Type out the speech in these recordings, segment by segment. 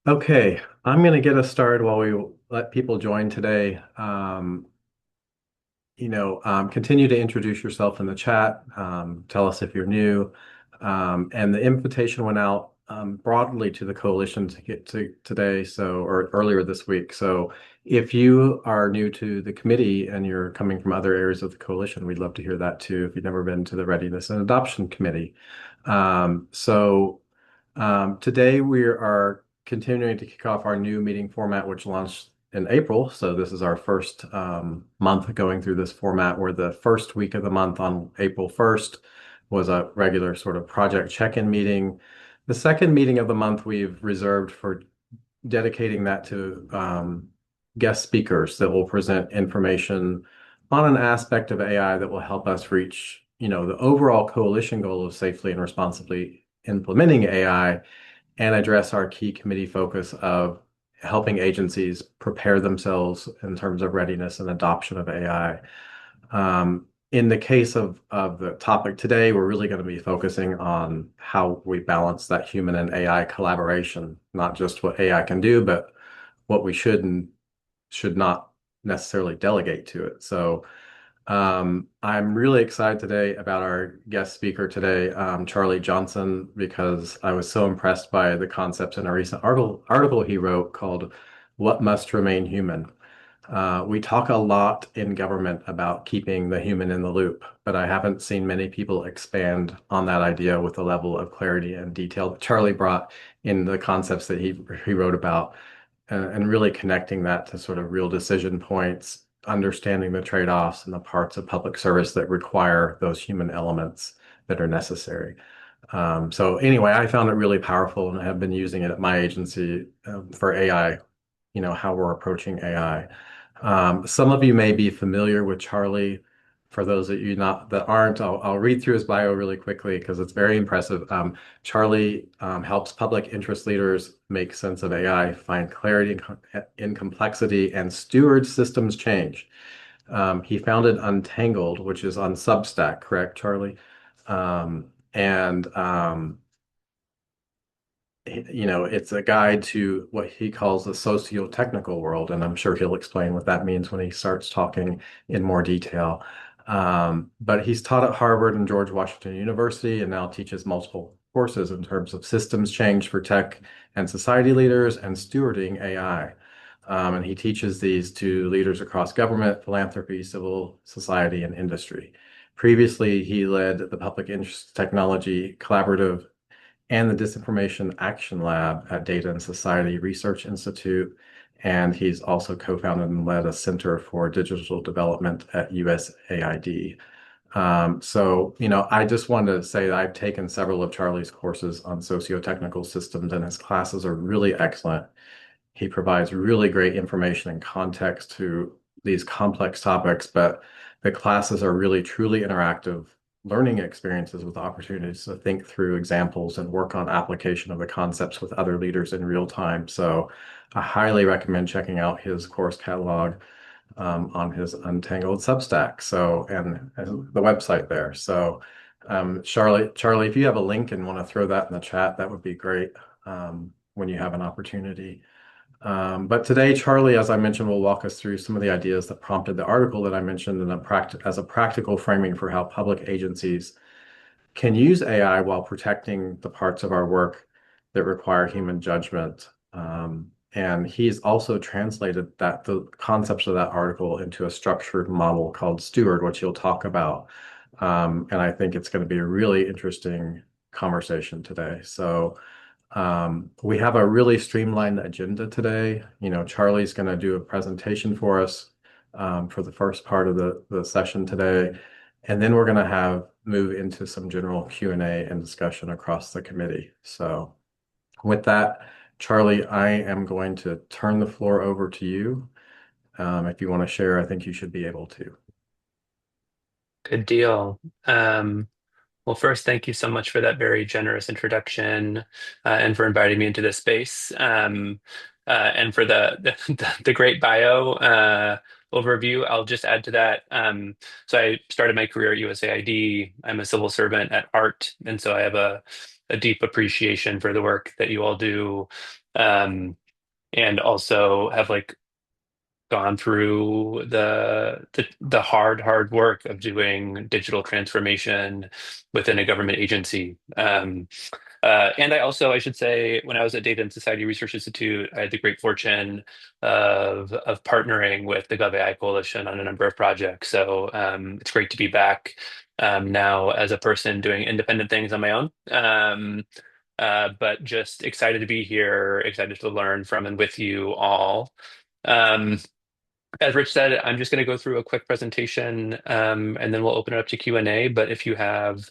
Okay, I'm going to get us started while we let people join today. Continue to introduce yourself in the chat. Tell us if you're new. And the invitation went out broadly to the coalition to get to today, or earlier this week. So if you are new to the committee and you're coming from other areas of the coalition, we'd love to hear that too. If you've never been to the Readiness and Adoption Committee. Today we are continuing to kick off our new meeting format, which launched in April. So this is our first month going through this format, where the first week of the month on April 1st was a regular sort of project check-in meeting. The second meeting of the month we've reserved for dedicating that to guest speakers that will present information on an aspect of AI that will help us reach, the overall coalition goal of safely and responsibly implementing AI and address our key committee focus of helping agencies prepare themselves in terms of readiness and adoption of AI. In the case of the topic today, we're really going to be focusing on how we balance that human and AI collaboration, not just what AI can do, but what we should and should not necessarily delegate to it. I'm really excited today about our guest speaker today, Charlie Johnson, because I was so impressed by the concepts in a recent article he wrote called "What Must Remain Human." We talk a lot in government about keeping the human in the loop, but I haven't seen many people expand on that idea with the level of clarity and detail that Charlie brought in the concepts that he wrote about, and really connecting that to sort of real decision points, understanding the trade-offs and the parts of public service that require those human elements that are necessary. So anyway, I found it really powerful and I have been using it at my agency for AI, how we're approaching AI. Some of you may be familiar with Charlie. For those of you not that aren't, I'll read through his bio really quickly because it's very impressive. Charlie helps public interest leaders make sense of AI, find clarity in complexity, and steward systems change. He founded Untangled, which is on Substack, correct, Charlie? And it's a guide to what he calls the socio-technical world, and I'm sure he'll explain what that means when he starts talking in more detail. But he's taught at Harvard and George Washington University and now teaches multiple courses in terms of systems change for tech and society leaders and stewarding AI. And he teaches these to leaders across government, philanthropy, civil society, and industry. Previously, he led the Public Interest Technology Collaborative and the Disinformation Action Lab at Data and Society Research Institute. And he's also co-founded and led a Center for Digital Development at USAID. I just wanted to say that I've taken several of Charlie's courses on socio-technical systems, and his classes are really excellent. He provides really great information and context to these complex topics, but the classes are really truly interactive learning experiences with opportunities to think through examples and work on application of the concepts with other leaders in real time. So I highly recommend checking out his course catalog on his Untangled Substack. And the website there. Charlie, if you have a link and want to throw that in the chat, that would be great when you have an opportunity. But today, Charlie, as I mentioned, will walk us through some of the ideas that prompted the article that I mentioned as a practical framing for how public agencies can use AI while protecting the parts of our work that require human judgment. And he's also translated the concepts of that article into a structured model called Steward, which he'll talk about. And I think it's going to be a really interesting conversation today. We have a really streamlined agenda today. Charlie's going to do a presentation for us for the first part of the session today. And then we're going to move into some general Q&A and discussion across the committee. So with that, Charlie, I am going to turn the floor over to you. If you want to share, I think you should be able to. Good deal. Well, first, thank you so much for that very generous introduction and for inviting me into this space and for the great bio overview. I'll just add to that. So I started my career at USAID. I'm a civil servant at ART, and so I have a deep appreciation for the work that you all do um, and also have like gone through the hard work of doing digital transformation within a government agency. And I should say, when I was at Data and Society Research Institute, I had the great fortune of partnering with the GovAI Coalition on a number of projects. So it's great to be back now as a person doing independent things on my own. But just excited to be here, excited to learn from and with you all. Um, as Rich said, I'm just going to go through a quick presentation, and then we'll open it up to Q&A. But if you have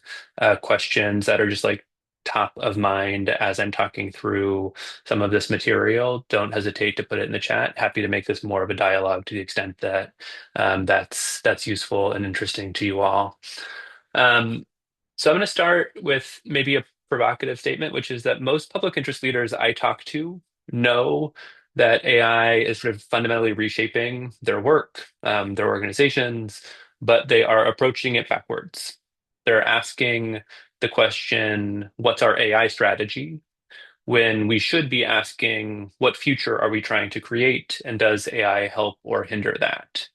questions that are just like top of mind as I'm talking through some of this material, don't hesitate to put it in the chat. Happy to make this more of a dialogue to the extent that that's useful and interesting to you all. So I'm going to start with maybe a provocative statement, which is that most public interest leaders I talk to know that AI is sort of fundamentally reshaping their work, their organizations, but they are approaching it backwards. They're asking the question, what's our AI strategy? When we should be asking, what future are we trying to create? And does AI help or hinder that?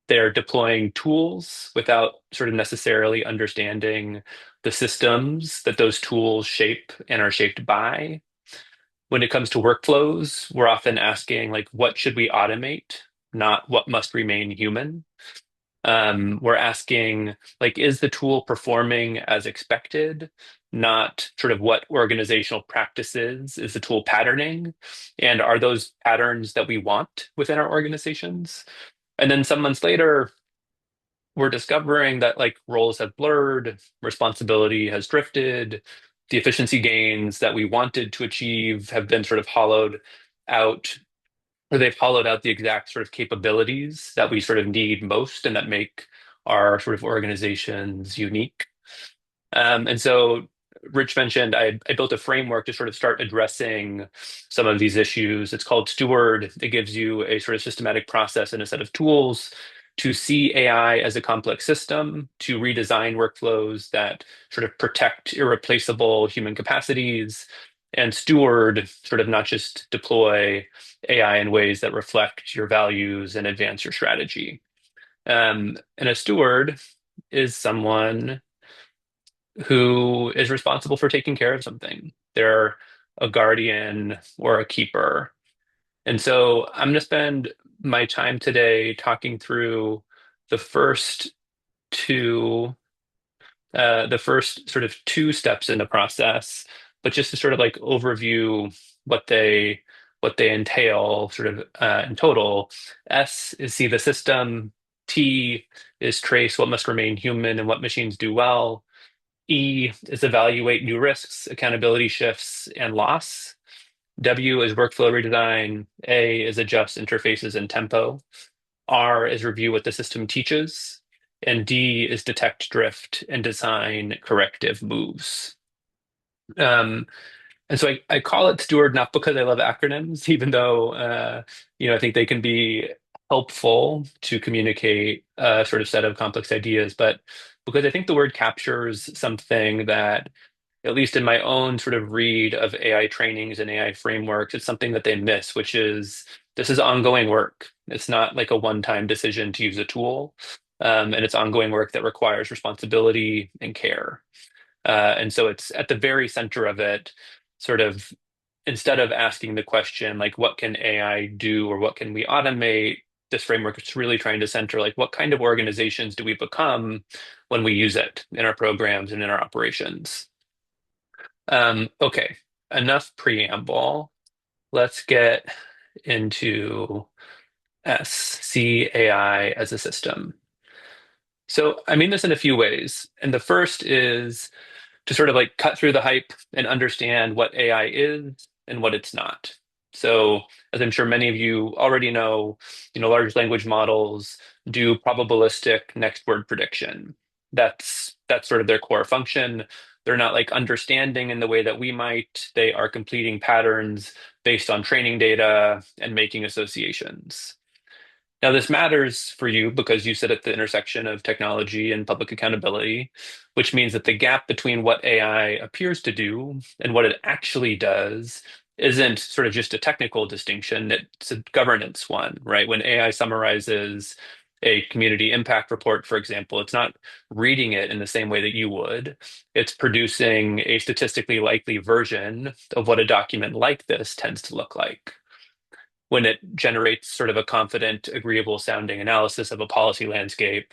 They're deploying tools without sort of necessarily understanding the systems that those tools shape and are shaped by. When it comes to workflows, we're often asking, like, what should we automate, not what must remain human. We're asking, like, is the tool performing as expected, not sort of what organizational practices is the tool patterning, and are those patterns that we want within our organizations? And then some months later, we're discovering that like roles have blurred, responsibility has drifted, the efficiency gains that we wanted to achieve have been sort of hollowed out, or they've hollowed out the exact sort of capabilities that we sort of need most and that make our sort of organizations unique. And so Rich mentioned I built a framework to sort of start addressing some of these issues. It's called Steward. It gives you a sort of systematic process and a set of tools to see AI as a complex system, to redesign workflows that sort of protect irreplaceable human capacities, and steward, sort of not just deploy AI in ways that reflect your values and advance your strategy. And a steward is someone who is responsible for taking care of something. They're a guardian or a keeper. And so I'm going to spend my time today talking through the first two, the first sort of two steps in the process, but just to sort of like overview what they what they entail, sort of in total. S is see the system. T is trace what must remain human and what machines do well. E is evaluate new risks, accountability shifts, and loss. W is workflow redesign. A is adjust interfaces and tempo. R is review what the system teaches. And D is detect drift and design corrective moves. Um, and so I call it Steward not because I love acronyms, even though I think they can be helpful to communicate a sort of set of complex ideas, but because I think the word captures something that, at least in my own sort of read of AI trainings and AI frameworks, it's something that they miss, which is this is ongoing work. It's not like a one-time decision to use a tool, and it's ongoing work that requires responsibility and care. And so it's at the very center of it, sort of instead of asking the question, like, what can AI do or what can we automate? This framework is really trying to center, like, what kind of organizations do we become when we use it in our programs and in our operations? Okay, enough preamble. Let's get into S, see AI as a system. So I mean this in a few ways. And the first is to sort of like cut through the hype and understand what AI is and what it's not. So, as I'm sure many of you already know, large language models do probabilistic next word prediction. That's sort of their core function. They're not like understanding in the way that we might. They are completing patterns based on training data and making associations. Now, this matters for you because you sit at the intersection of technology and public accountability, which means that the gap between what AI appears to do and what it actually does isn't sort of just a technical distinction, it's a governance one, right? When AI summarizes a community impact report, for example, it's not reading it in the same way that you would. It's producing a statistically likely version of what a document like this tends to look like. When it generates sort of a confident, agreeable sounding analysis of a policy landscape,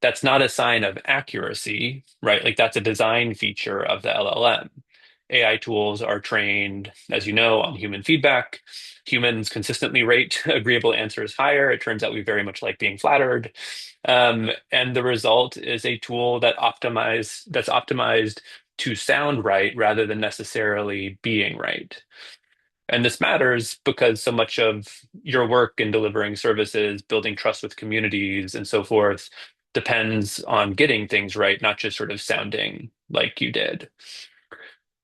that's not a sign of accuracy, right? Like that's a design feature of the LLM. AI tools are trained, as you know, on human feedback. Humans consistently rate agreeable answers higher. It turns out we very much like being flattered. And the result is a tool that's optimized to sound right rather than necessarily being right. And this matters because so much of your work in delivering services, building trust with communities, and so forth depends on getting things right, not just sort of sounding like you did.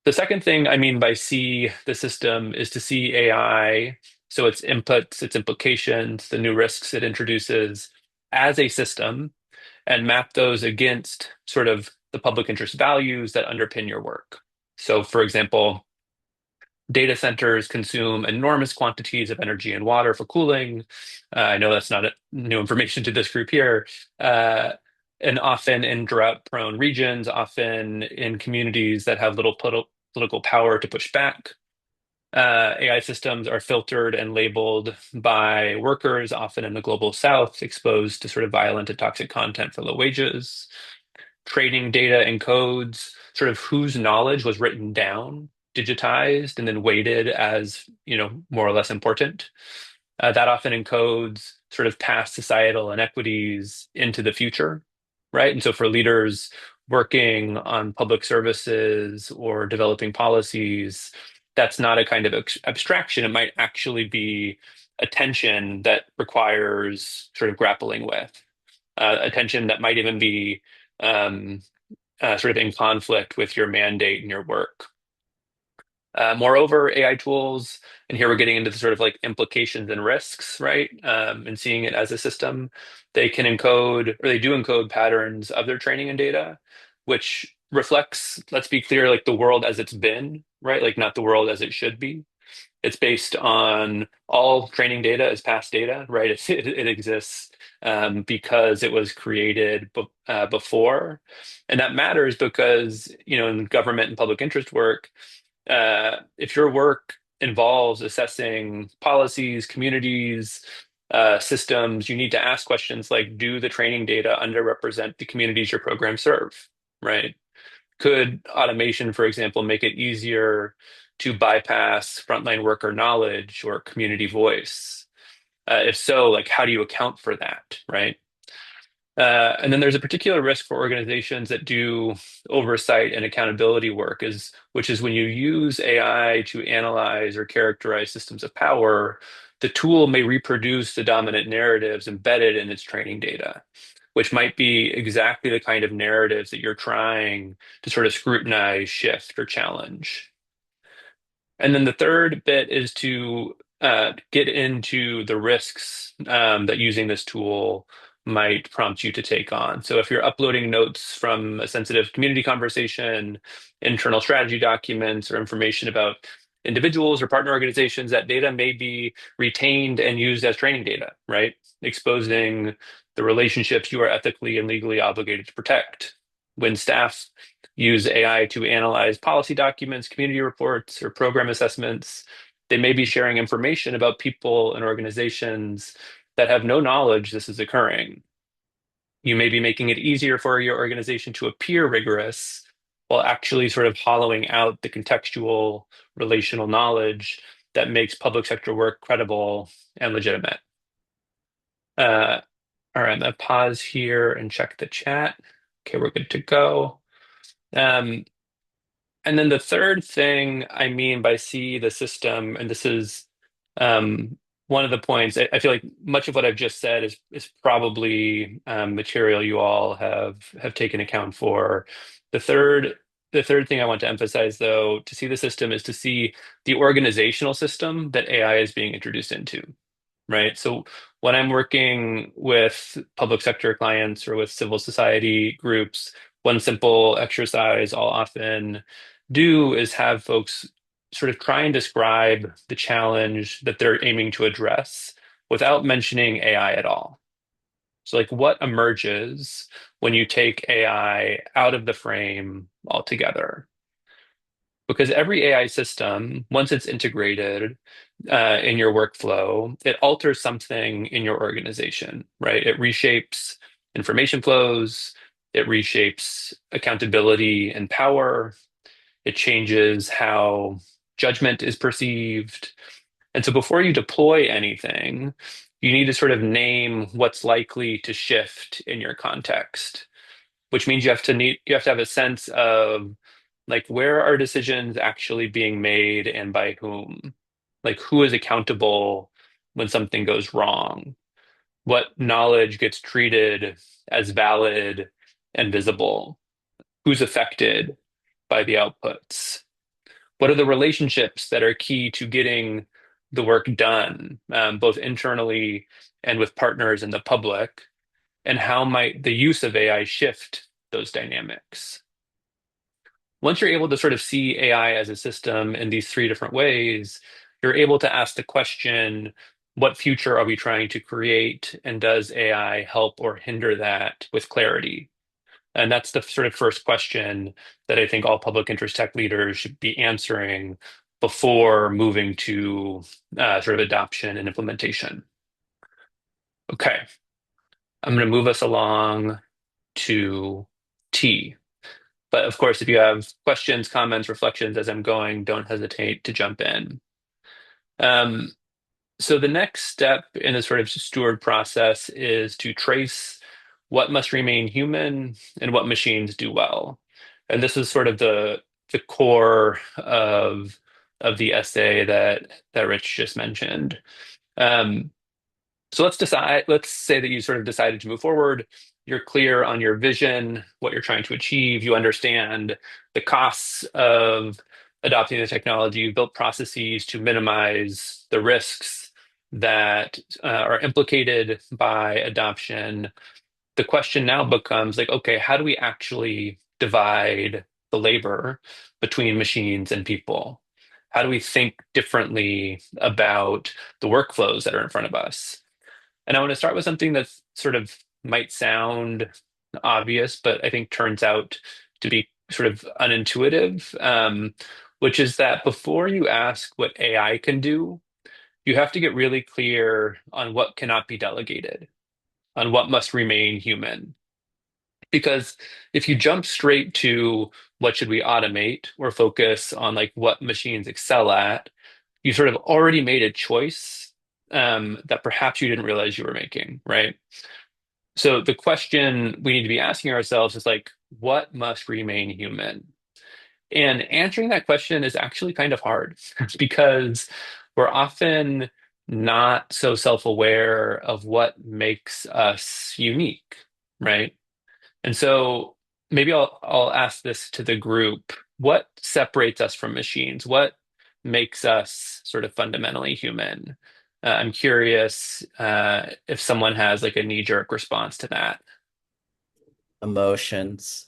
The second thing I mean by see the system is to see AI, so its inputs, its implications, the new risks it introduces as a system, and map those against sort of the public interest values that underpin your work. So, for example, data centers consume enormous quantities of energy and water for cooling. I know that's not new information to this group here. Uh, and often in drought-prone regions, often in communities that have little political power to push back. AI systems are filtered and labeled by workers, often in the global south, exposed to sort of violent and toxic content for low wages. Training data encodes sort of whose knowledge was written down, digitized, and then weighted as, more or less important. That often encodes sort of past societal inequities into the future, right? And so for leaders working on public services or developing policies, that's not a kind of abstraction. It might actually be attention that requires sort of grappling with, attention that might even be um, sort of in conflict with your mandate and your work. Moreover, AI tools, and here we're getting into the sort of like implications and risks, right? And seeing it as a system, they can encode, or they do encode patterns of their training and data, which reflects, let's be clear, like the world as it's been, right? Like not the world as it should be. It's based on all training data as past data, right? It exists because it was created before. And that matters because, in government and public interest work, if your work involves assessing policies, communities, systems, you need to ask questions like, do the training data underrepresent the communities your programs serve, right? Could automation, for example, make it easier to bypass frontline worker knowledge or community voice? If so, like how do you account for that, right? And then there's a particular risk for organizations that do oversight and accountability work, which is when you use AI to analyze or characterize systems of power, the tool may reproduce the dominant narratives embedded in its training data, which might be exactly the kind of narratives that you're trying to sort of scrutinize, shift, or challenge. And then the third bit is to get into the risks that using this tool might prompt you to take on. So if you're uploading notes from a sensitive community conversation, internal strategy documents, or information about individuals or partner organizations, that data may be retained and used as training data, right? Exposing the relationships you are ethically and legally obligated to protect. When staff use AI to analyze policy documents, community reports, or program assessments, they may be sharing information about people and organizations that have no knowledge this is occurring. You may be making it easier for your organization to appear rigorous while actually sort of hollowing out the contextual relational knowledge that makes public sector work credible and legitimate. Uh, all right, I'm gonna pause here and check the chat. Okay, we're good to go. Um, And then the third thing I mean by see the system, and this is one of the points, I feel like much of what I've just said is probably material you all have taken account for. The third the third thing I want to emphasize, though, to see the system is to see the organizational system that AI is being introduced into, right? So when I'm working with public sector clients or with civil society groups, one simple exercise I'll often do is have folks sort of try and describe the challenge that they're aiming to address without mentioning AI at all. So, like, what emerges when you take AI out of the frame altogether? Because every AI system, once it's integrated in your workflow, it alters something in your organization, right? It reshapes information flows, it reshapes accountability and power, it changes how judgment is perceived. And so before you deploy anything, you need to sort of name what's likely to shift in your context, which means you have to have a sense of like where are decisions actually being made and by whom? Like who is accountable when something goes wrong? What knowledge gets treated as valid and visible? Who's affected by the outputs? What are the relationships that are key to getting the work done, both internally and with partners in the public? And how might the use of AI shift those dynamics? Once you're able to sort of see AI as a system in these three different ways, you're able to ask the question, what future are we trying to create? And does AI help or hinder that with clarity? And that's the sort of first question that I think all public interest tech leaders should be answering before moving to sort of adoption and implementation. Okay, I'm going to move us along to T. But of course, if you have questions, comments, reflections as I'm going, don't hesitate to jump in. Um, so the next step in the sort of steward process is to trace what must remain human and what machines do well. And this is sort of the core of the essay that Rich just mentioned. Um, so let's say that you sort of decided to move forward. You're clear on your vision, what you're trying to achieve. You understand the costs of adopting the technology. You've built processes to minimize the risks that are implicated by adoption. The question now becomes like, okay, how do we actually divide the labor between machines and people? How do we think differently about the workflows that are in front of us? And I want to start with something that sort of might sound obvious, but I think turns out to be sort of unintuitive, which is that before you ask what AI can do, you have to get really clear on what cannot be delegated, on what must remain human. Because if you jump straight to what should we automate or focus on like what machines excel at, you sort of already made a choice that perhaps you didn't realize you were making, right? So the question we need to be asking ourselves is like, what must remain human? And answering that question is actually kind of hard because we're often not so self-aware of what makes us unique, right? And so maybe I'll ask this to the group. What separates us from machines? What makes us sort of fundamentally human? I'm curious if someone has like a knee-jerk response to that. Emotions.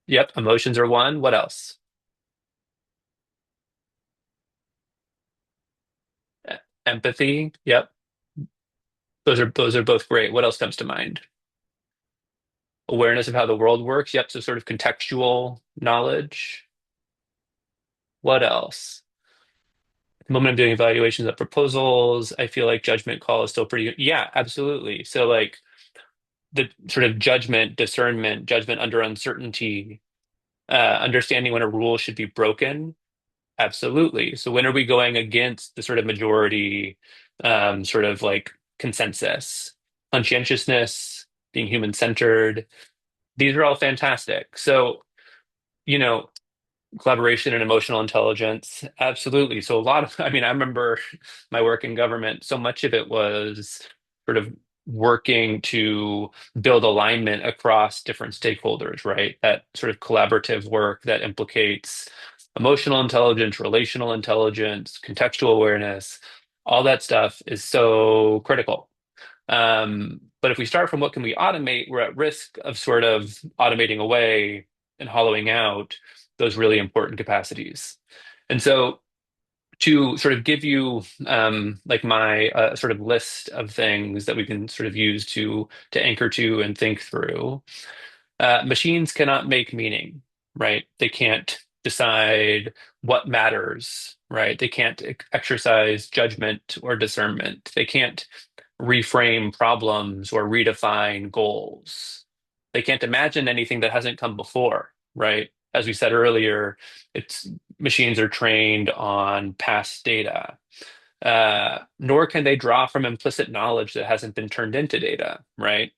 Yep, emotions are one. What else? Empathy. Yep, those are both great. What else comes to mind? Awareness of how the world works. Yep, so sort of contextual knowledge. What else? The moment I'm doing evaluations of proposals, I feel like judgment call is still pretty good. Yeah, absolutely. So like the sort of judgment, discernment, judgment under uncertainty, understanding when a rule should be broken. Absolutely. So when are we going against the sort of majority, sort of like consensus, conscientiousness, being human-centered? These are all fantastic. So, you know, collaboration and emotional intelligence, absolutely. So a lot of, I mean, I remember my work in government, so much of it was sort of working to build alignment across different stakeholders, right? That sort of collaborative work that implicates emotional intelligence, relational intelligence, contextual awareness, all that stuff is so critical. But if we start from what can we automate, we're at risk of sort of automating away and hollowing out those really important capacities. And so to sort of give you like my sort of list of things that we can sort of use to anchor to and think through. Machines cannot make meaning, right? They can't decide what matters, right? They can't exercise judgment or discernment. They can't reframe problems or redefine goals. They can't imagine anything that hasn't come before, right? As we said earlier, it's machines are trained on past data. Nor can they draw from implicit knowledge that hasn't been turned into data, right?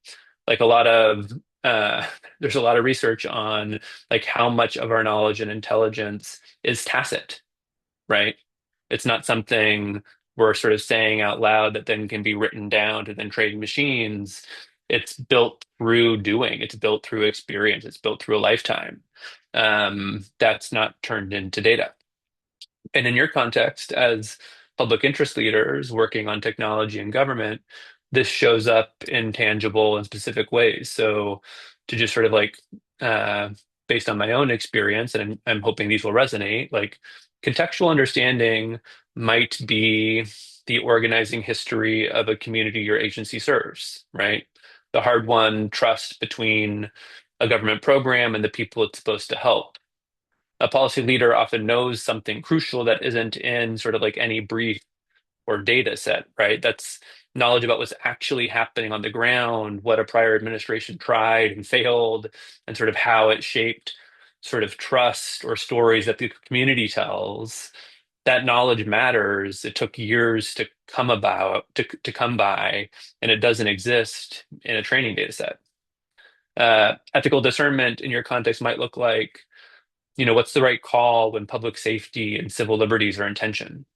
Like a lot of uh, there's a lot of research on like how much of our knowledge and intelligence is tacit, right? It's not something we're sort of saying out loud that then can be written down to then trade machines. It's built through doing, it's built through experience, it's built through a lifetime. That's not turned into data. And in your context, as public interest leaders working on technology and government, this shows up in tangible and specific ways. So, to just sort of like, uh, based on my own experience, and I'm hoping these will resonate, like contextual understanding might be the organizing history of a community your agency serves, right? The hard won trust between a government program and the people it's supposed to help. A policy leader often knows something crucial that isn't in sort of like any brief or data set, right? That's knowledge about what's actually happening on the ground, what a prior administration tried and failed, and sort of how it shaped sort of trust or stories that the community tells. That knowledge matters. It took years to come about, to come by, and it doesn't exist in a training data set. Ethical discernment in your context might look like, what's the right call when public safety and civil liberties are in tension,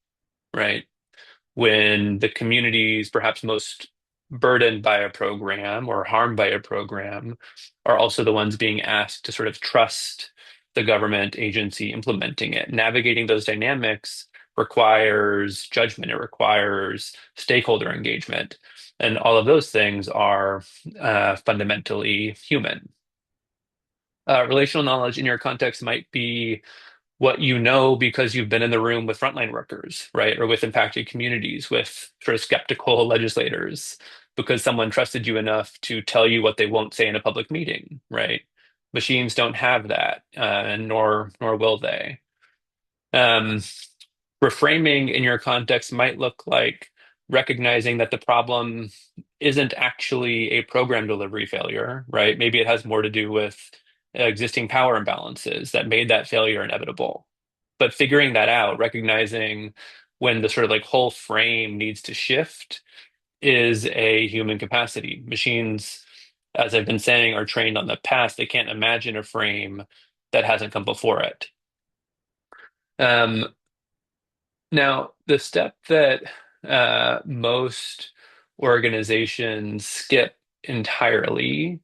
right? When the communities perhaps most burdened by a program or harmed by a program are also the ones being asked to sort of trust the government agency implementing it. Navigating those dynamics requires judgment, it requires stakeholder engagement. And all of those things are fundamentally human. Relational knowledge in your context might be what you know because you've been in the room with frontline workers, right? Or with impacted communities, with sort of skeptical legislators, because someone trusted you enough to tell you what they won't say in a public meeting, right? Machines don't have that, and nor will they. Um, Reframing in your context might look like recognizing that the problem isn't actually a program delivery failure, right? Maybe it has more to do with existing power imbalances that made that failure inevitable. But figuring that out, recognizing when the sort of like whole frame needs to shift is a human capacity. Machines, as I've been saying, are trained on the past. They can't imagine a frame that hasn't come before it. Um, Now, the step that most organizations skip entirely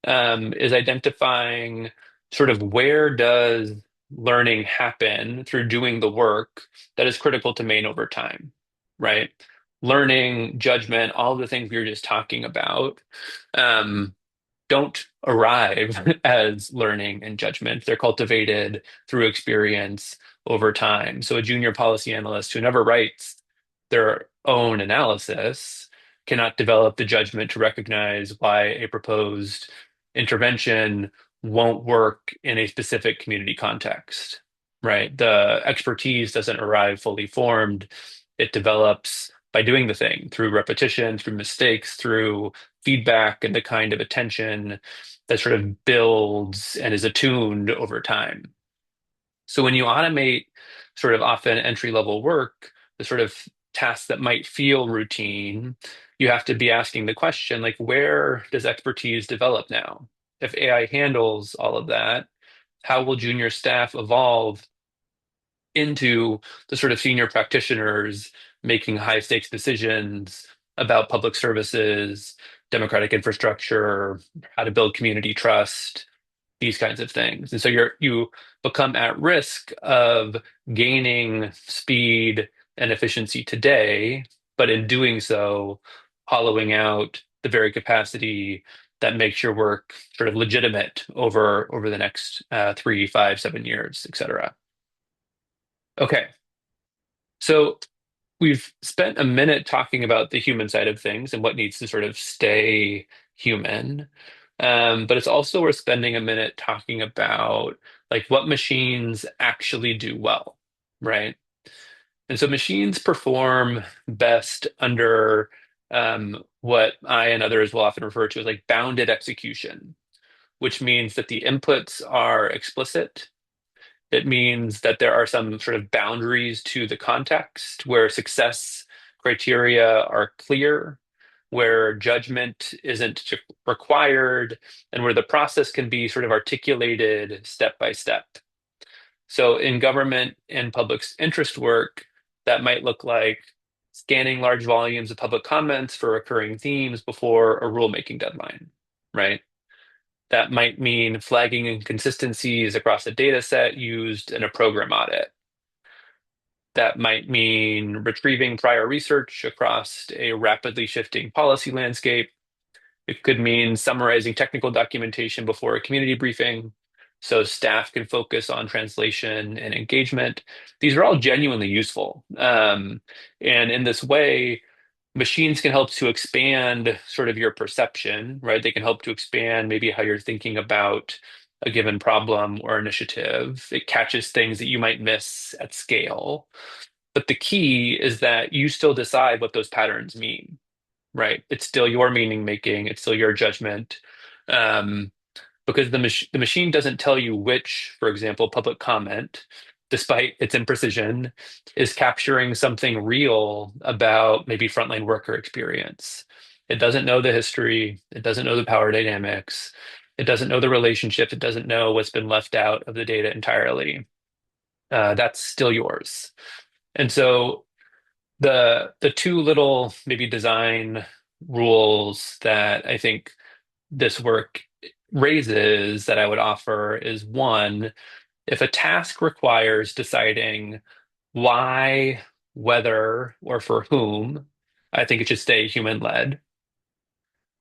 is identifying sort of where does learning happen through doing the work that is critical to main over time, right? Learning, judgment, all the things we were just talking about. Um, don't arrive as learning and judgment. They're cultivated through experience over time. So a junior policy analyst who never writes their own analysis cannot develop the judgment to recognize why a proposed intervention won't work in a specific community context, right? The expertise doesn't arrive fully formed. It develops by doing the thing through repetition, through mistakes, through feedback, and the kind of attention that sort of builds and is attuned over time. So when you automate sort of often entry level work, the sort of tasks that might feel routine, you have to be asking the question, like, where does expertise develop now? If AI handles all of that, how will junior staff evolve into the sort of senior practitioners making high stakes decisions about public services, democratic infrastructure, how to build community trust, these kinds of things. And so you become at risk of gaining speed and efficiency today, but in doing so, hollowing out the very capacity that makes your work sort of legitimate over the next 3, 5, 7 years, et cetera. Okay. So we've spent a minute talking about the human side of things and what needs to sort of stay human. But it's also worth spending a minute talking about like what machines actually do well, right? And so machines perform best under what I and others will often refer to as like bounded execution, which means that the inputs are explicit. It means that there are some sort of boundaries to the context where success criteria are clear, where judgment isn't required, and where the process can be sort of articulated step by step. So in government and public interest work, that might look like scanning large volumes of public comments for recurring themes before a rulemaking deadline, right? That might mean flagging inconsistencies across a data set used in a program audit. That might mean retrieving prior research across a rapidly shifting policy landscape. It could mean summarizing technical documentation before a community briefing so staff can focus on translation and engagement. These are all genuinely useful. And in this way, machines can help to expand sort of your perception, right? They can help to expand maybe how you're thinking about a given problem or initiative. It catches things that you might miss at scale. But the key is that you still decide what those patterns mean, right? It's still your meaning making, it's still your judgment. Um, because the machine doesn't tell you which, for example, public comment, despite its imprecision, is capturing something real about maybe frontline worker experience. It doesn't know the history, it doesn't know the power dynamics, it doesn't know the relationships, it doesn't know what's been left out of the data entirely. That's still yours. And so the two little maybe design rules that I think this work raises that I would offer is one, if a task requires deciding why, whether, or for whom, I think it should stay human led.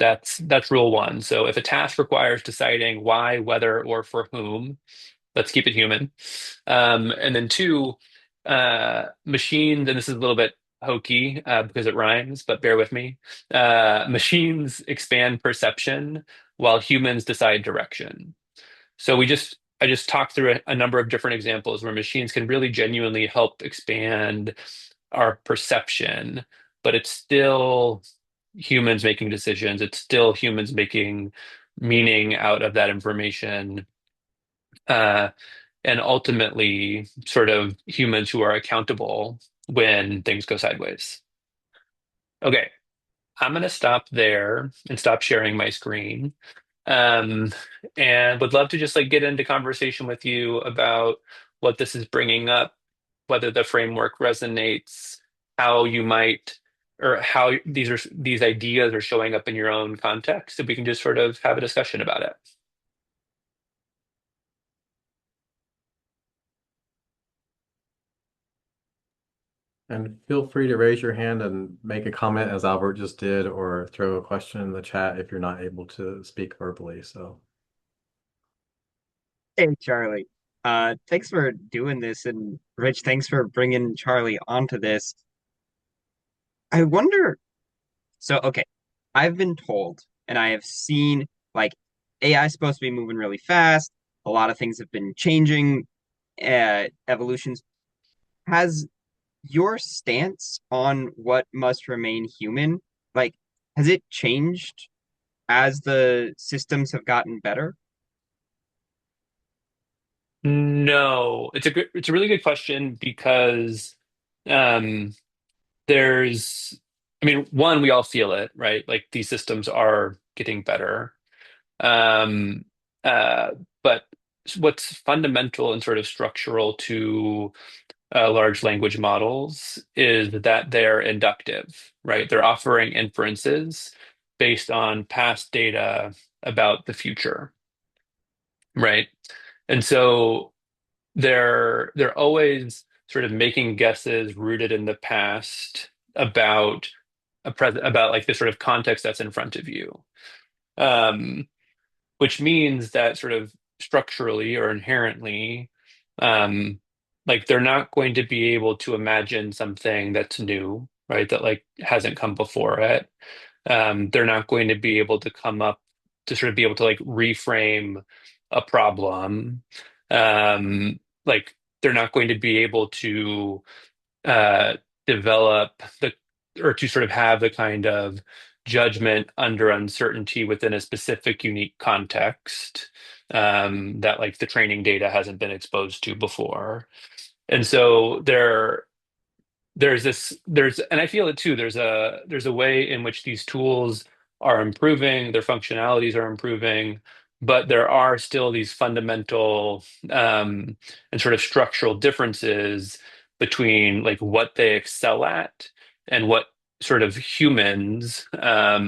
That's rule one. So if a task requires deciding why, whether, or for whom, let's keep it human. And then two, machines, and this is a little bit hokey because it rhymes, but bear with me. Machines expand perception while humans decide direction. So I just talked through a number of different examples where machines can really genuinely help expand our perception, but it's still humans making decisions. It's still humans making meaning out of that information. Uh, and ultimately, sort of humans who are accountable when things go sideways. Okay, I'm going to stop there and stop sharing my screen. Um, and would love to just like get into conversation with you about what this is bringing up, whether the framework resonates, how you might, or how these ideas are showing up in your own context. If we can just sort of have a discussion about it. And feel free to raise your hand and make a comment as Albert just did, or throw a question in the chat if you're not able to speak verbally. So, Hey, Charlie. Thanks for doing this, and Rich, thanks for bringing Charlie onto this. I wonder, okay, I've been told, and I have seen like AI is supposed to be moving really fast. A lot of things have been changing, evolutions. Has your stance on what must remain human, like, has it changed as the systems have gotten better? No, it's a really good question because um, there's, I mean, one, we all feel it, right? Like these systems are getting better. Um, uh, but what's fundamental and sort of structural to large language models is that they're inductive, right? They're offering inferences based on past data about the future, right? And so they're always sort of making guesses rooted in the past about a present about like the sort of context that's in front of you. Um, which means that sort of structurally or inherently, um, like they're not going to be able to imagine something that's new, right? That like hasn't come before it. They're not going to be able to come up to sort of be able to like reframe a problem. Like they're not going to be able to uh, develop the or to sort of have the kind of judgment under uncertainty within a specific unique context that like the training data hasn't been exposed to before. And so there's and I feel it too, there's a way in which these tools are improving, their functionalities are improving, but there are still these fundamental and sort of structural differences between like what they excel at and what sort of humans are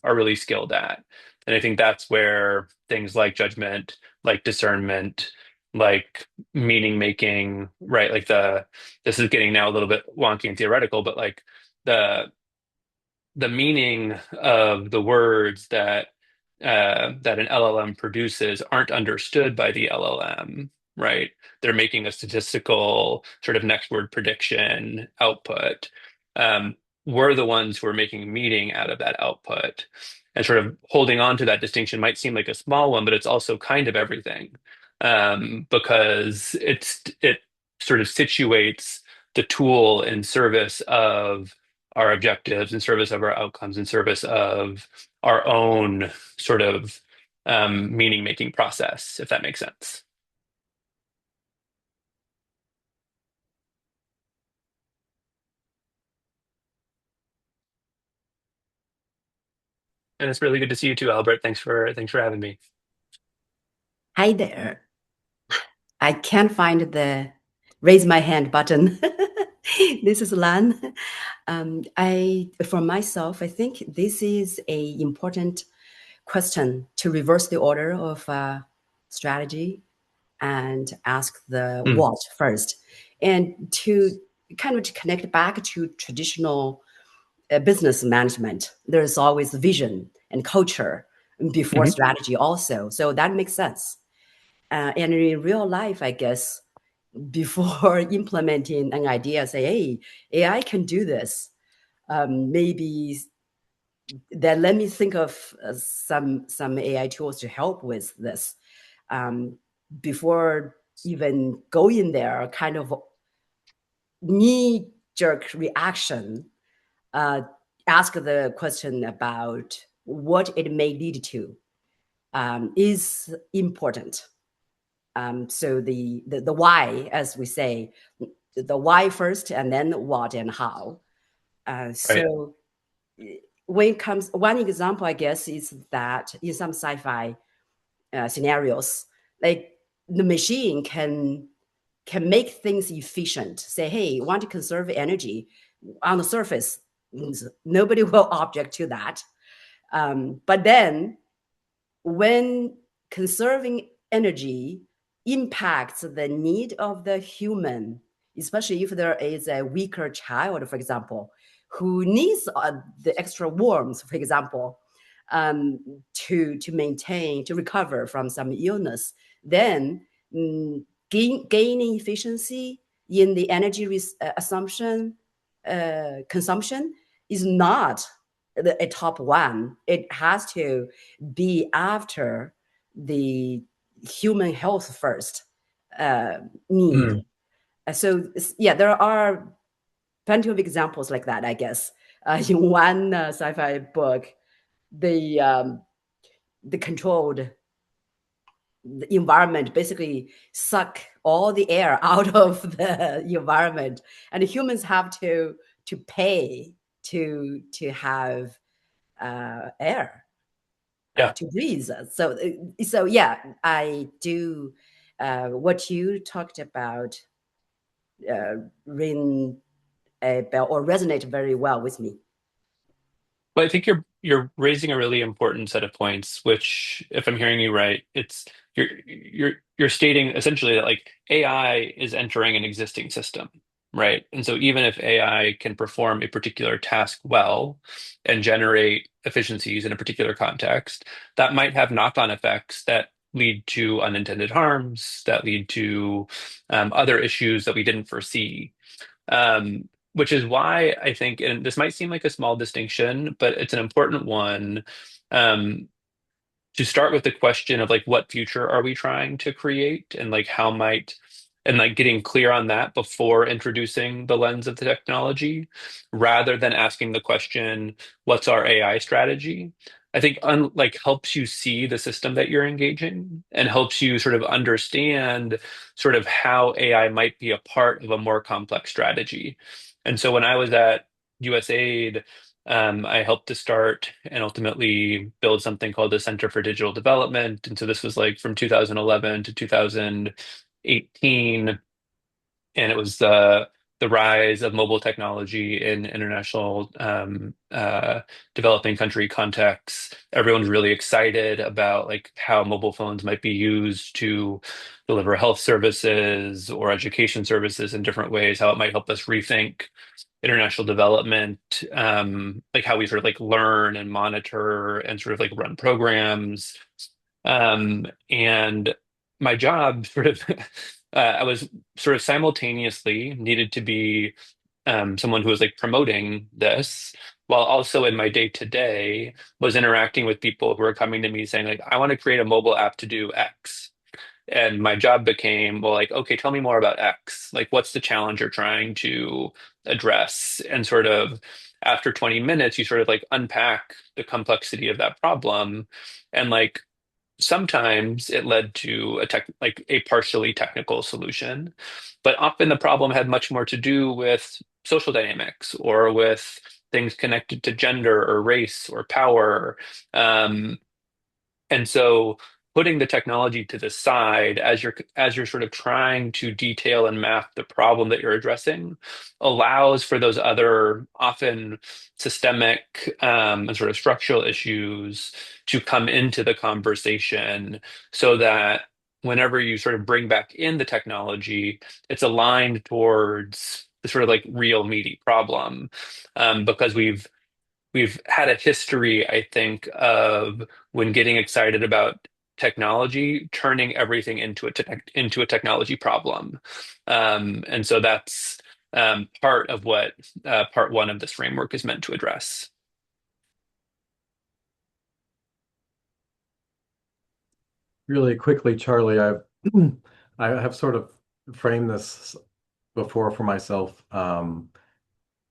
really skilled at. And I think that's where things like judgment, like discernment, like meaning making, right? Like the this is getting now a little bit wonky and theoretical, but like the the meaning of the words that an LLM produces aren't understood by the LLM, right? They're making a statistical sort of next word prediction output. Um, we're the ones who are making meaning out of that output. And sort of holding on to that distinction might seem like a small one, but it's also kind of everything, because it sort of situates the tool in service of our objectives, in service of our outcomes, in service of our own sort of meaning making process, if that makes sense. And it's really good to see you too, Albert. Thanks for having me. Hi there. I can't find the raise my hand button. This is Lan. For myself, I think this is a important question to reverse the order of strategy and ask the Mm, what first, and to kind of to connect back to traditional business management. There's always vision and culture before mhm. strategy also, so that makes sense. And in real life, I guess, before implementing an idea, say, hey, AI can do this. Maybe then let me think of some AI tools to help with this. Um, Before even going there, kind of knee jerk reaction, uh, ask the question about what it may lead to is important. So the why, as we say, the why first, and then what and how. Right. So when it comes, one example, I guess, is that in some sci-fi scenarios, like the machine can make things efficient. Say, hey, want to conserve energy on the surface, nobody will object to that. But then when conserving energy impacts the need of the human, especially if there is a weaker child, for example, who needs the extra warmth, for example, to maintain, to recover from some illness, then gaining efficiency in the energy assumption consumption is not a top one. It has to be after the human health first need. Mm. So yeah, there are plenty of examples like that, I guess. In one sci-fi book, the controlled the environment basically suck all the air out of the environment, and humans have to pay to have air Yeah. to breathe. So yeah, I do. What you talked about ring a bell or resonate very well with me. But I think you're raising a really important set of points, which, if I'm hearing you right, it's you're stating essentially that like AI is entering an existing system, right? And so even if AI can perform a particular task well and generate efficiencies in a particular context, that might have knock-on effects that lead to unintended harms, that lead to other issues that we didn't foresee. Which is why I think, and this might seem like a small distinction, but it's an important one, um, to start with the question of like what future are we trying to create, and like how might, and like getting clear on that before introducing the lens of the technology, rather than asking the question, what's our AI strategy? I think like helps you see the system that you're engaging, and helps you sort of understand sort of how AI might be a part of a more complex strategy. And so when I was at USAID, I helped to start and ultimately build something called the Center for Digital Development. And so this was like from 2011 to 2018. And it was the rise of mobile technology in international developing country contexts. Everyone's really excited about like how mobile phones might be used to deliver health services or education services in different ways, how it might help us rethink international development, like how we sort of like learn and monitor and sort of like run programs. And my job sort of, I was sort of simultaneously needed to be someone who was like promoting this, while also in my day to day was interacting with people who were coming to me saying like, I want to create a mobile app to do X. And my job became, well, like, okay, tell me more about X. Like, what's the challenge you're trying to address? And sort of after 20 minutes, you sort of like unpack the complexity of that problem. And like sometimes it led to like a partially technical solution, but often the problem had much more to do with social dynamics or with things connected to gender or race or power. Um, and so putting the technology to the side as you're sort of trying to detail and map the problem that you're addressing allows for those other often systemic and sort of structural issues to come into the conversation, so that whenever you sort of bring back in the technology, it's aligned towards the sort of like real meaty problem. Because we've had a history, I think, of when getting excited about technology, turning everything into a technology problem. And so that's part of what part one of this framework is meant to address. Really quickly, Charlie, I have sort of framed this before for myself,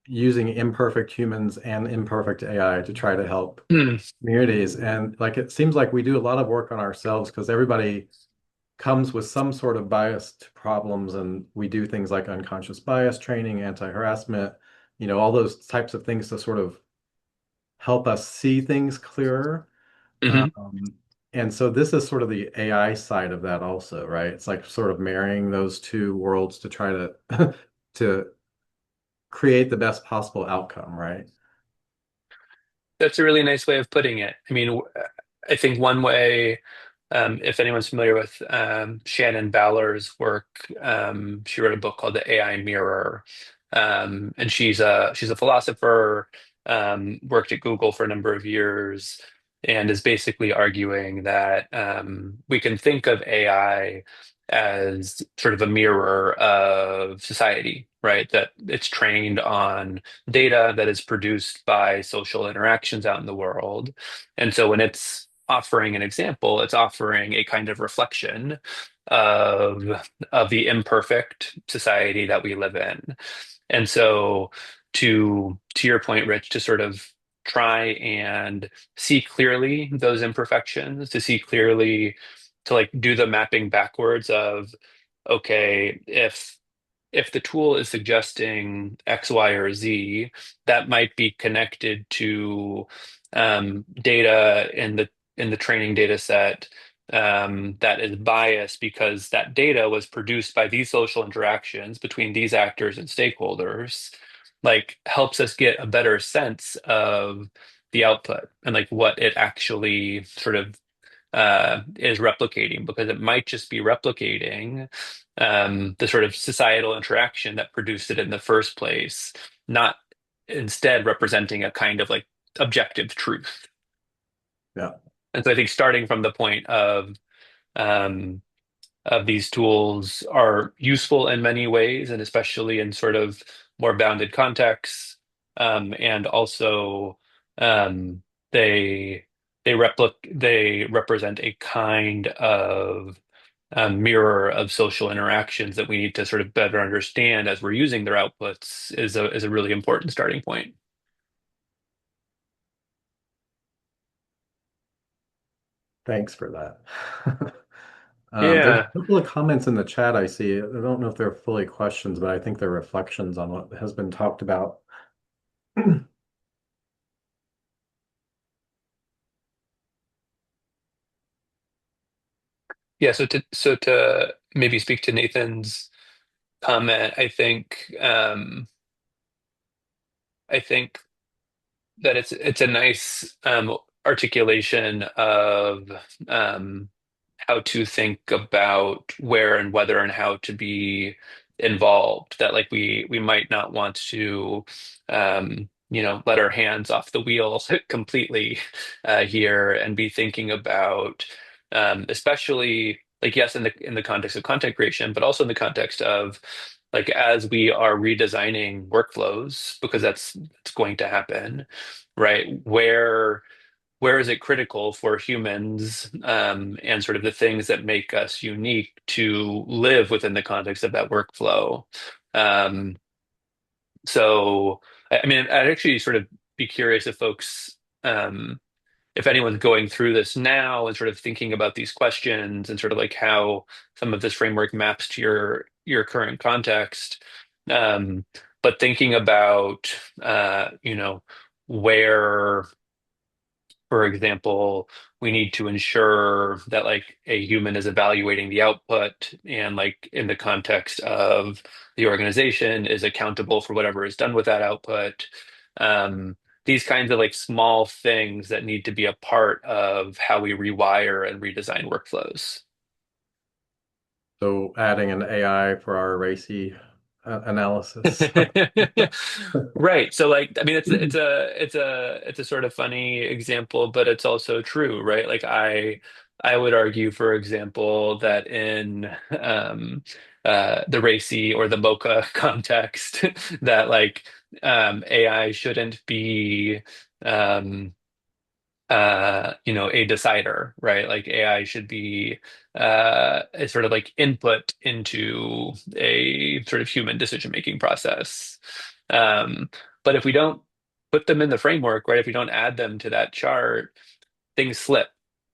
using imperfect humans and imperfect AI to try to help Hmm. communities. And like it seems like we do a lot of work on ourselves because everybody comes with some sort of bias to problems, and we do things like unconscious bias training, anti-harassment, all those types of things to sort of help us see things clearer. Mhm. Um, and so this is sort of the AI side of that also, right? It's like sort of marrying those two worlds to try to to create the best possible outcome, right? That's a really nice way of putting it. I mean, I think one way, if anyone's familiar with Shannon Baller's work, she wrote a book called The AI Mirror, and she's a philosopher, worked at Google for a number of years, and is basically arguing that we can think of AI as sort of a mirror of society, right? That it's trained on data that is produced by social interactions out in the world. And so when it's offering an example, it's offering a kind of reflection of of the imperfect society that we live in. And so to your point, Rich, to sort of try and see clearly those imperfections, to see clearly, to like do the mapping backwards of, okay, if the tool is suggesting X, Y, or Z, that might be connected to data in the training data set that is biased because that data was produced by these social interactions between these actors and stakeholders, like helps us get a better sense of the output and like what it actually sort of is replicating, because it might just be replicating the sort of societal interaction that produced it in the first place, not instead representing a kind of like objective truth. Yeah. And so I think starting from the point of um, of these tools are useful in many ways, and especially in sort of more bounded contexts. And also, um, they they represent a kind of mirror of social interactions that we need to sort of better understand as we're using their outputs is a really important starting point. Thanks for that. There's Yeah. a couple of comments in the chat I see. I don't know if they're fully questions, but I think they're reflections on what has been talked about. Yeah, so to maybe speak to Nathan's comment, I think that it's a nice articulation of um, how to think about where and whether and how to be involved. That like we might not want to let our hands off the wheel completely here and be thinking about especially like yes in the context of content creation, but also in the context of like as we are redesigning workflows because that's going to happen, right? Where is it critical for humans and sort of the things that make us unique to live within the context of that workflow? Um, so, I mean, I'd actually sort of be curious if folks, if anyone's going through this now and sort of thinking about these questions and sort of like how some of this framework maps to your current context, um, but thinking about, where for example, we need to ensure that like a human is evaluating the output and like in the context of the organization is accountable for whatever is done with that output. Um, these kinds of like small things that need to be a part of how we rewire and redesign workflows. So adding an AI for our racy analysis. Right. So like I mean it's a sort of funny example, but it's also true, right? Like I would argue, for example, that in the racy or the mocha context that like AI shouldn't be um a decider, right? Like AI should be a sort of like input into a sort of human decision-making process. Um, but if we don't put them in the framework, right, if we don't add them to that chart, things slip.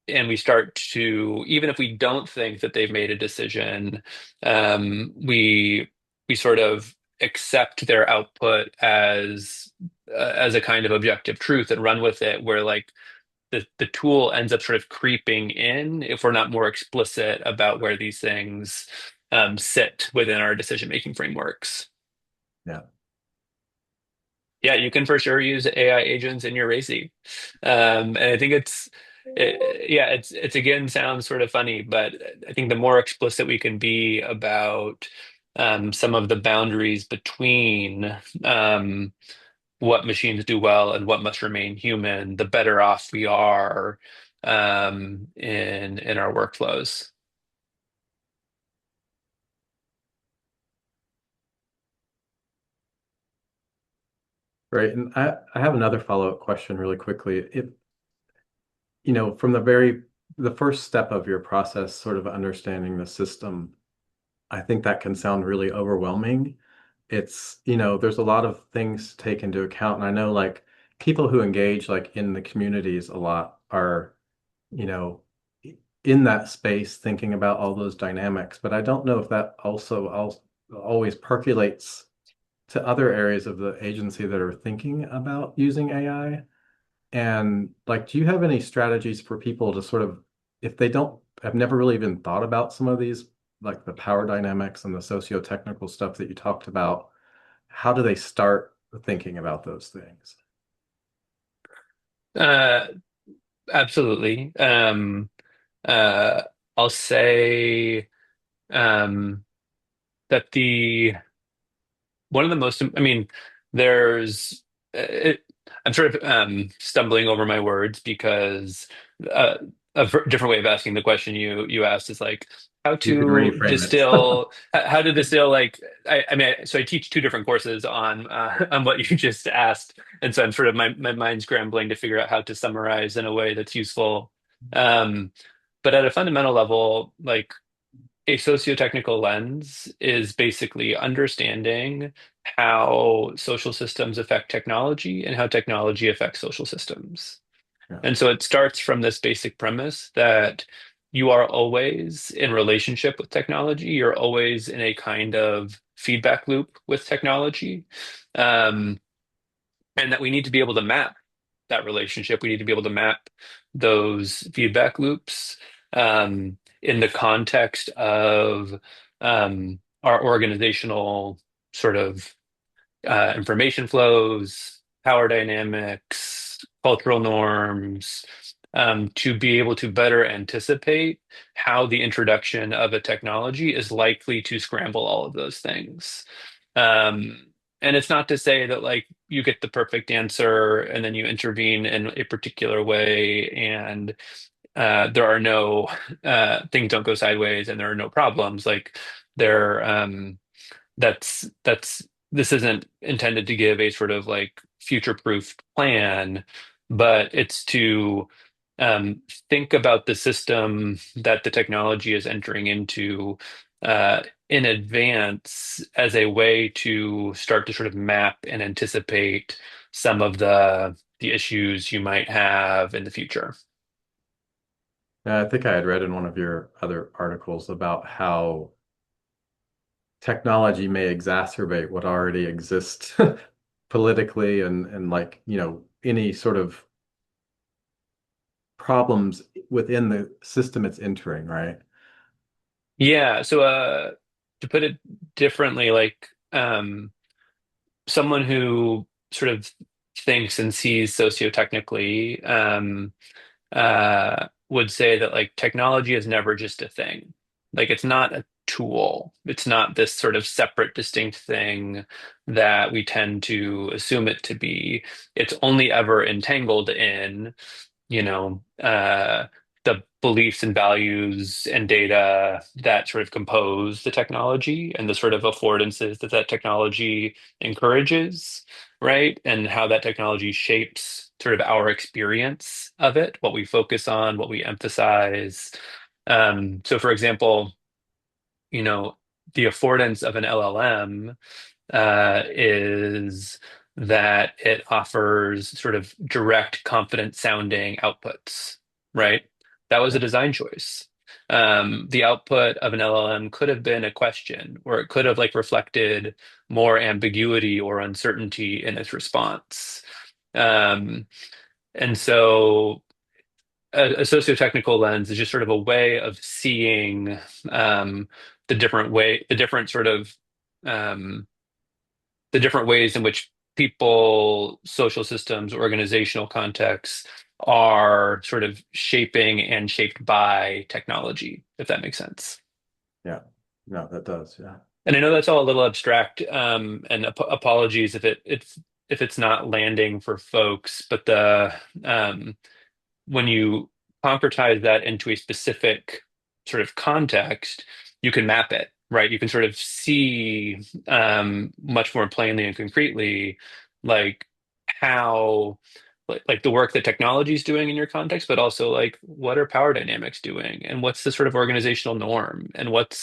And we start to, even if we don't think that they've made a decision, we sort of accept their output as a kind of objective truth and run with it, where like the tool ends up sort of creeping in if we're not more explicit about where these things sit within our decision-making frameworks. Yeah. Yeah, you can for sure use AI agents in your RACI. And I think yeah, it's again sounds sort of funny, but I think the more explicit we can be about some of the boundaries between what machines do well and what must remain human, the better off we are in our workflows. Right. And I have another follow-up question really quickly. From the first step of your process, sort of understanding the system, I think that can sound really overwhelming. There's a lot of things to take into account. And I know like people who engage like in the communities a lot are, you know, in that space thinking about all those dynamics. But I don't know if that also always percolates to other areas of the agency that are thinking about using AI. And like, do you have any strategies for people to sort of, if they don't, have never really even thought about some of these, like the power dynamics and the socio-technical stuff that you talked about, how do they start thinking about those things? Uh, Absolutely. Uh, I'll say um, that the one of the most, I mean, there's, I'm sort of stumbling over my words because different way of asking the question you asked is like how You could to reframe it. distill how to distill like I mean so I teach two different courses on what you just asked, and so I'm sort of my mind's scrambling to figure out how to summarize in a way that's useful. um but at a fundamental level, like a socio-technical lens is basically understanding how social systems affect technology and how technology affects social systems. Yeah. And so it starts from this basic premise that you are always in relationship with technology. You're always in a kind of feedback loop with technology. Um, and that we need to be able to map that relationship. We need to be able to map those feedback loops in the context of our organizational sort of information flows, power dynamics, cultural norms, to be able to better anticipate how the introduction of a technology is likely to scramble all of those things. Um, and it's not to say that like you get the perfect answer and then you intervene in a particular way and there are no things don't go sideways and there are no problems. Like there that's this isn't intended to give a sort of like future-proof plan, but it's to um, think about the system that the technology is entering into in advance as a way to start to sort of map and anticipate some of the issues you might have in the future. I think I had read in one of your other articles about how technology may exacerbate what already exists politically and like, any sort of problems within the system it's entering, right? Yeah, so to put it differently, like someone who sort of thinks and sees socio-technically would say that like technology is never just a thing. Like it's not a tool. It's not this sort of separate, distinct thing that we tend to assume it to be. It's only ever entangled in you know, the beliefs and values and data that sort of compose the technology and the sort of affordances that that technology encourages, right? And how that technology shapes sort of our experience of it, what we focus on, what we emphasize. So, for example, you know, the affordance of an LLM is that it offers sort of direct, confident sounding outputs, right? That was a Yeah. design choice. The output of an LLM could have been a question, or it could have like reflected more ambiguity or uncertainty in its response. Um, and so a socio-technical lens is just sort of a way of seeing the different sort of um, the different ways in which people, social systems, organizational contexts are sort of shaping and shaped by technology, if that makes sense. Yeah. No, that does. Yeah. And I know that's all a little abstract, and apologies if it's not landing for folks, but the when you concretize that into a specific sort of context, you can map it, right? You can sort of see much more plainly and concretely, like how, like the work that technology is doing in your context, but also like what are power dynamics doing, and what's the sort of organizational norm, and what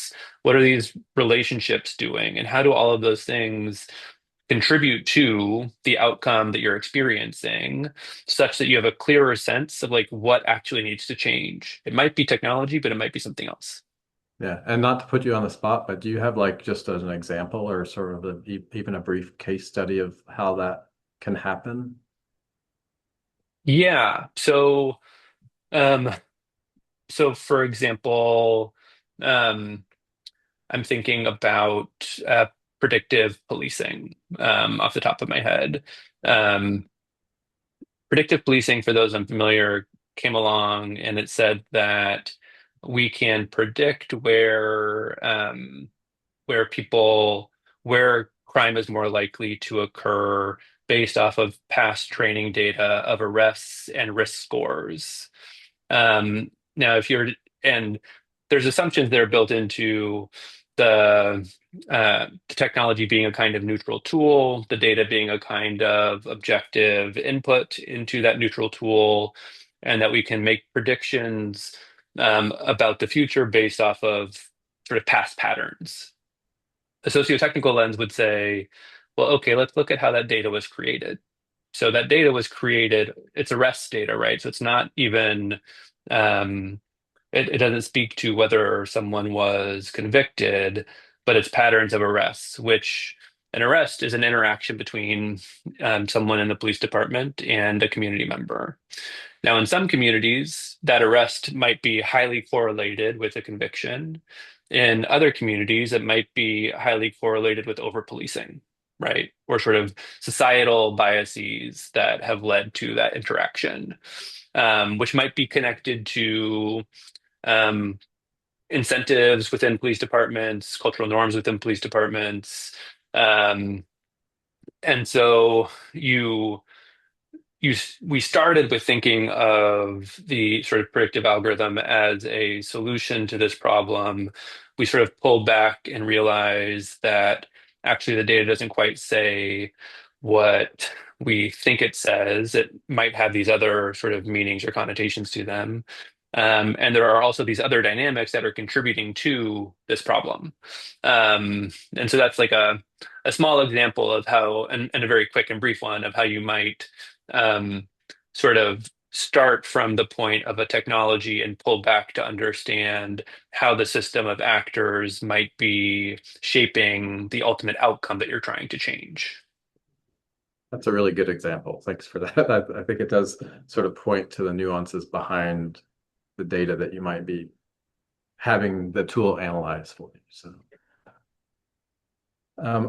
are these relationships doing, and how do all of those things contribute to the outcome that you're experiencing such that you have a clearer sense of like what actually needs to change. It might be technology, but it might be something else. Yeah. And not to put you on the spot, but do you have like just as an example or sort of even a brief case study of how that can happen? Yeah. Um, so for example, um, I'm thinking about predictive policing off the top of my head. Um, Predictive policing, for those unfamiliar, came along and it said that we can predict where people where crime is more likely to occur based off of past training data of arrests and risk scores. Now, if you're and there's assumptions that are built into the technology being a kind of neutral tool, the data being a kind of objective input into that neutral tool, and that we can make predictions about the future based off of sort of past patterns. A sociotechnical lens would say, well, okay, let's look at how that data was created. So that data was created, it's arrest data, right? So it's not even um, it doesn't speak to whether someone was convicted, but it's patterns of arrests, which an arrest is an interaction between someone in the police department and a community member. Now, in some communities, that arrest might be highly correlated with a conviction. In other communities, it might be highly correlated with over-policing, right? Or sort of societal biases that have led to that interaction, which might be connected to um, incentives within police departments, cultural norms within police departments. Um, and so we started with thinking of the sort of predictive algorithm as a solution to this problem. We sort of pulled back and realized that actually the data doesn't quite say what we think it says. It might have these other sort of meanings or connotations to them. And there are also these other dynamics that are contributing to this problem. And so that's like a small example of how, and a very quick and brief one of how you might um, sort of start from the point of a technology and pull back to understand how the system of actors might be shaping the ultimate outcome that you're trying to change. That's a really good example. Thanks for that. I think it does sort of point to the nuances behind the data that you might be having the tool analyze for you. So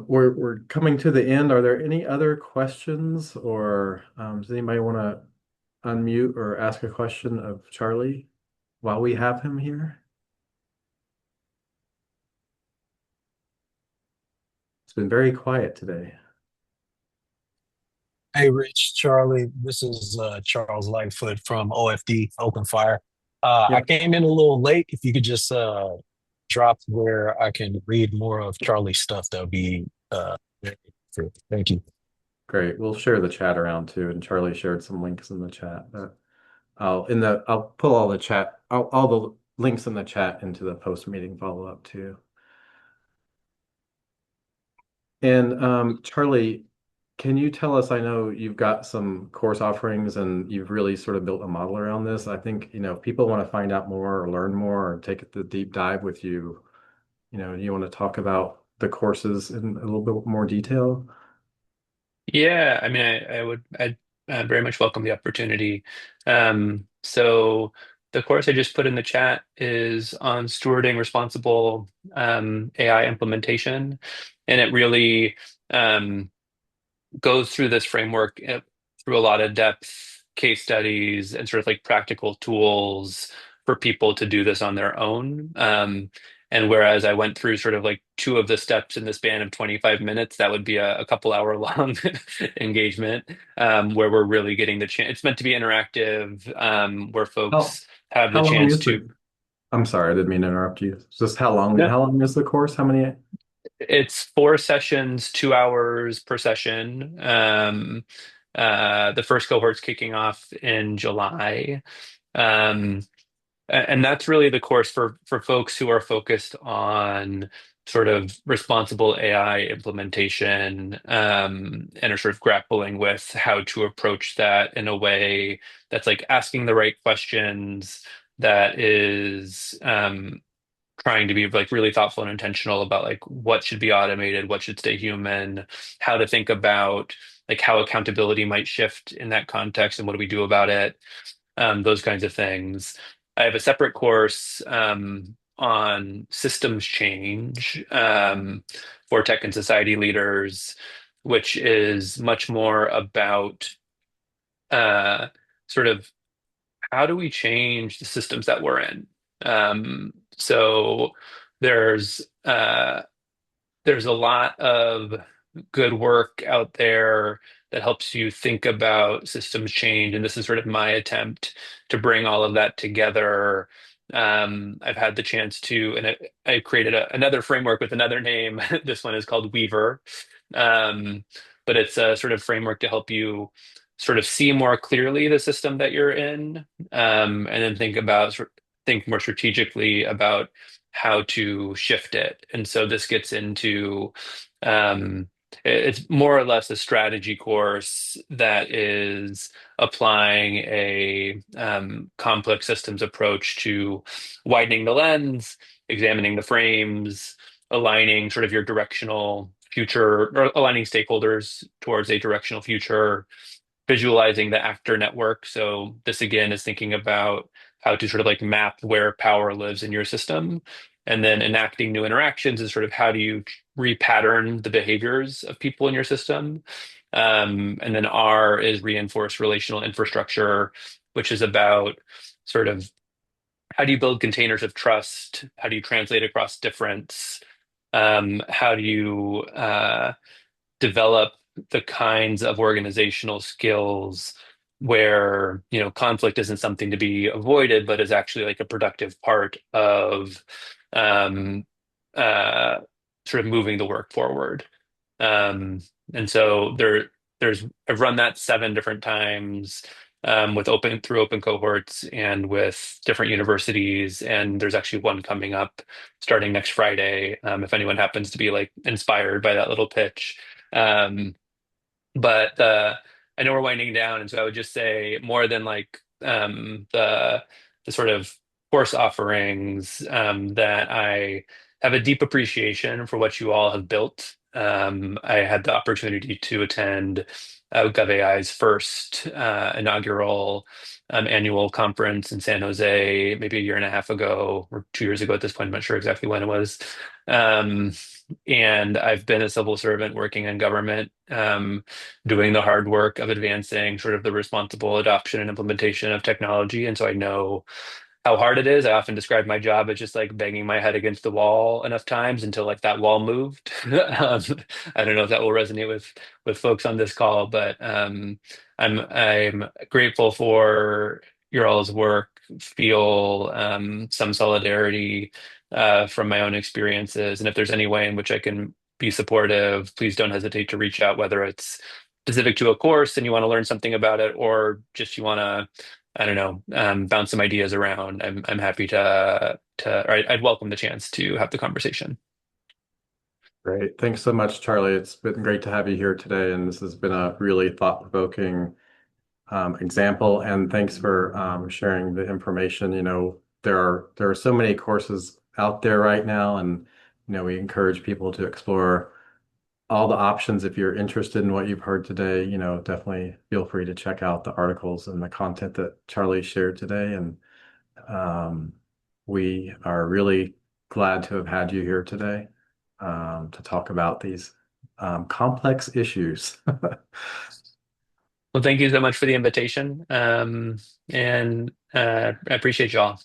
we're coming to the end. Are there any other questions, or does anybody want to unmute or ask a question of Charlie while we have him here? It's been very quiet today. Hey, Rich, Charlie, this is Charles Lightfoot from OFD, Open Fire. I Yeah, came in a little late. If you could just drop where I can read more of Charlie's stuff, that would be very good. Thank you. great. We'll share the chat around too, and Charlie shared some links in the chat. But I'll pull all the chat, all the links in the chat into the post meeting follow up too. And Charlie, can you tell us, I know you've got some course offerings and you've really sort of built a model around this. I think, if people want to find out more or learn more or take the deep dive with you, you want to talk about the courses in a little bit more detail? Yeah, I mean, I'd very much welcome the opportunity. So the course I just put in the chat is on stewarding responsible AI implementation, and it really um, goes through this framework through a lot of depth, case studies, and sort of like practical tools for people to do this on their own. And whereas I went through sort of like two of the steps in the span of 25 minutes, that would be a couple hour long engagement where we're really getting the chance. It's meant to be interactive, where How folks have the how long chance is to. I'm sorry, I didn't mean to interrupt you. Just No, how long is the course? How many? it's 4 sessions, 2 hours per session. The first cohort's kicking off in July. Um, and that's really the course for folks who are focused on sort of responsible AI implementation, and are sort of grappling with how to approach that in a way that's like asking the right questions, that is trying to be like really thoughtful and intentional about like what should be automated, what should stay human, how to think about like how accountability might shift in that context and what do we do about it, those kinds of things. I have a separate course on systems change for tech and society leaders, which is much more about uh, sort of how do we change the systems that we're in. So there's there's a lot of good work out there that helps you think about systems change. And this is sort of my attempt to bring all of that together. I've had the chance to, and I created another framework with another name. This one is called Weaver. Um, but it's a sort of framework to help you sort of see more clearly the system that you're in, and then think more strategically about how to shift it. And so this gets into it's more or less a strategy course that is applying a complex systems approach to widening the lens, examining the frames, aligning sort of your directional future, or aligning stakeholders towards a directional future, visualizing the actor network. So this again is thinking about how to sort of like map where power lives in your system. And then enacting new interactions is sort of how do you repattern the behaviors of people in your system. And then R is reinforce relational infrastructure, which is about sort of how do you build containers of trust? How do you translate across difference? How do you develop the kinds of organizational skills where, conflict isn't something to be avoided, but is actually like a productive part of um, uh, sort of moving the work forward. And so I've run that 7 different times, through open cohorts and with different universities. And there's actually one coming up starting next Friday, if anyone happens to be like inspired by that little pitch. Um, but I know we're winding down, and so I would just say more than like the sort of course offerings, that I have a deep appreciation for what you all have built. I had the opportunity to attend GovAI's first inaugural annual conference in San Jose, maybe a year and a half ago or 2 years ago at this point. I'm not sure exactly when it was. Um, and I've been a civil servant working in government, doing the hard work of advancing sort of the responsible adoption and implementation of technology. And so I know how hard it is. I often describe my job as just like banging my head against the wall enough times until like that wall moved. I don't know if that will resonate with folks on this call, but I'm grateful for your all's work. Feel some solidarity from my own experiences, and if there's any way in which I can be supportive, please don't hesitate to reach out, whether it's specific to a course and you want to learn something about it, or just you want to, I don't know, bounce some ideas around. I'm happy or I'd welcome the chance to have the conversation. Great. Thanks so much, Charlie. It's been great to have you here today, and this has been a really thought-provoking example. And thanks for sharing the information. There are so many courses out there right now, and we encourage people to explore all the options. If you're interested in what you've heard today, definitely feel free to check out the articles and the content that Charlie shared today. And we are really glad to have had you here today to talk about these complex issues. Well, thank you so much for the invitation. And I appreciate you all.